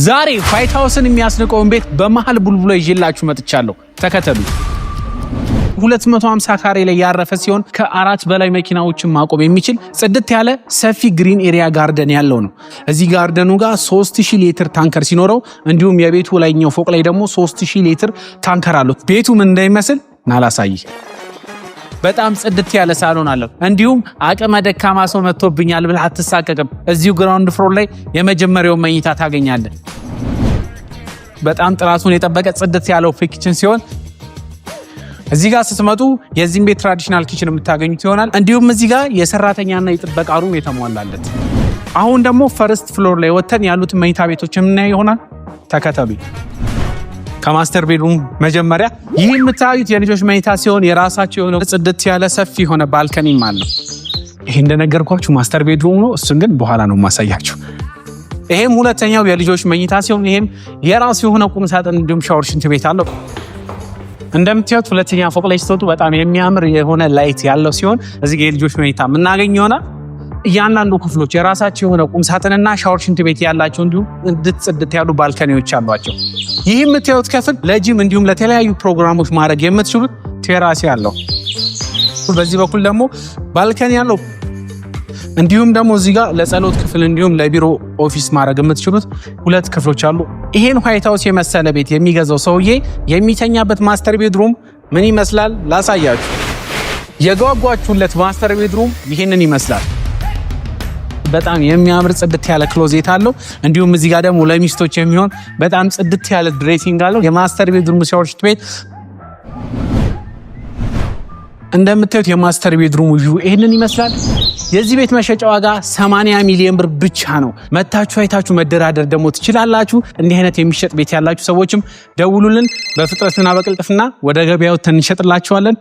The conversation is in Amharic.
ዛሬ ዋይት ሃውስን የሚያስንቀውን ቤት በመሃል ቡልቡላ ይዤላችሁ መጥቻለሁ። ተከተሉ። 250 ካሬ ላይ ያረፈ ሲሆን ከ4 በላይ መኪናዎችን ማቆም የሚችል ጽድት ያለ ሰፊ ግሪን ኤሪያ ጋርደን ያለው ነው። እዚህ ጋርደኑ ጋር 3000 ሊትር ታንከር ሲኖረው እንዲሁም የቤቱ ላይኛው ፎቅ ላይ ደግሞ 3000 ሊትር ታንከር አለው። ቤቱ ምን እንደሚመስል ናላሳይ። በጣም ጽድት ያለ ሳሎን አለው። እንዲሁም አቅመ ደካማ ሰው መጥቶብኛል ብለህ አትሳቀቅም። እዚሁ ግራውንድ ፍሎር ላይ የመጀመሪያው መኝታ ታገኛለህ። በጣም ጥራቱን የጠበቀ ጽድት ያለው ኪችን ሲሆን እዚህ ጋር ስትመጡ የዚህን ቤት ትራዲሽናል ኪችን የምታገኙት ይሆናል። እንዲሁም እዚህ ጋር የሰራተኛና የጥበቃ ሩም የተሟላለት። አሁን ደግሞ ፈርስት ፍሎር ላይ ወተን ያሉት መኝታ ቤቶች የምናየው ይሆናል። ተከተሉ። ከማስተር ቤድሩም መጀመሪያ ይህ የምታዩት የልጆች መኝታ ሲሆን የራሳቸው የሆነ ጽድት ያለ ሰፊ የሆነ ባልከኒም አለው። ይሄ እንደነገርኳችሁ ማስተር ቤድሩም ነው። እሱን ግን በኋላ ነው ማሳያችሁ። ይሄም ሁለተኛው የልጆች መኝታ ሲሆን ይሄም የራሱ የሆነ ቁም ሳጥን እንዲሁም ሻወር፣ ሽንት ቤት አለው። እንደምታዩት ሁለተኛ ፎቅ ላይ ስትወጡ በጣም የሚያምር የሆነ ላይት ያለው ሲሆን እዚህ ጋር የልጆች መኝታ የምናገኝ ይሆናል። እያንዳንዱ ክፍሎች የራሳቸው የሆነ ቁም ሳጥንና ሻወር፣ ሽንት ቤት ያላቸው እንዲሁም ጽድት ያሉ ባልከኒዎች አሏቸው። ይህ የምታዩት ክፍል ለጂም እንዲሁም ለተለያዩ ፕሮግራሞች ማድረግ የምትችሉት ቴራስ ያለው፣ በዚህ በኩል ደግሞ ባልከኒ ያለው እንዲሁም ደግሞ እዚህ ጋር ለጸሎት ክፍል እንዲሁም ለቢሮ ኦፊስ ማድረግ የምትችሉት 2 ክፍሎች አሉ። ይሄን ዋይት ሃውስ የመሰለ ቤት የሚገዛው ሰውዬ የሚተኛበት ማስተር ቤድሩም ምን ይመስላል ላሳያችሁ። የጓጓችሁለት ማስተር ቤድሩም ይሄንን ይመስላል። በጣም የሚያምር ጽድት ያለ ክሎዜት አለው። እንዲሁም እዚህ ጋር ደግሞ ለሚስቶች የሚሆን በጣም ጽድት ያለ ድሬሲንግ አለው። የማስተር ቤድሩም ሻወር፣ ሽንት ቤት እንደምታዩት የማስተር ቤድሩም ቪው ይሄንን ይመስላል። የዚህ ቤት መሸጫ ዋጋ 80 ሚሊዮን ብር ብቻ ነው። መታችሁ አይታችሁ መደራደር ደግሞ ትችላላችሁ። እንዲህ አይነት የሚሸጥ ቤት ያላችሁ ሰዎችም ደውሉልን። በፍጥነትና በቅልጥፍና ወደ ገበያው እንሸጥላችኋለን።